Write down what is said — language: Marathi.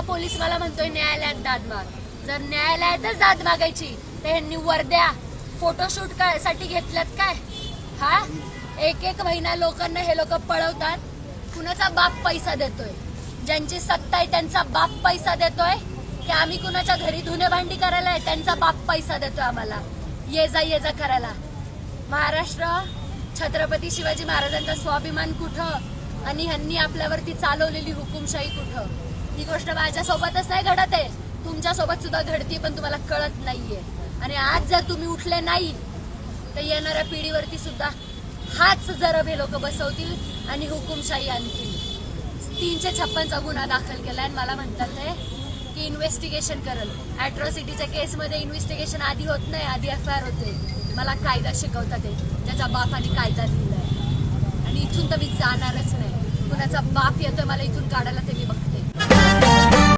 पोलीस मला म्हणतोय न्यायालयात दाद माग. जर न्यायालयातच दाद मागायची तर ह्यांनी वर्ध्या फोटोशूट साठी घेतल्यात काय? हा, एक एक महिना लोकांना हे लोक पळवतात. कुणाचा बाप पैसा देतोय? ज्यांची सत्ता आहे त्यांचा बाप पैसा देतोय की आम्ही कुणाच्या घरी धुणे भांडी करायला आहे त्यांचा बाप पैसा देतोय आम्हाला ये जा करायला? महाराष्ट्र छत्रपती शिवाजी महाराजांचा स्वाभिमान कुठं आणि ह्यांनी आपल्यावरती चालवलेली हुकुमशाही कुठं? ही गोष्ट माझ्यासोबतच नाही घडत आहे, तुमच्यासोबत सुद्धा घडती, पण तुम्हाला कळत नाहीये. आणि आज जर तुम्ही उठले नाही तर येणाऱ्या पिढीवरती सुद्धा हाच जरब हे लोक बसवतील आणि हुकुमशाही आणतील. 356चा गुन्हा दाखल केलाय आणि मला म्हणतात ते की इन्व्हेस्टिगेशन करेल. अॅट्रॉसिटीच्या केसमध्ये इन्व्हेस्टिगेशन आधी होत नाही, आधी FIR होते. मला कायदा शिकवतात ते, ज्याचा बापाने कायदा लिहिलाय. आणि इथून तर मी जाणारच नाही. कुणाचा बाप येतोय मला इथून काढायला ते मी बघते.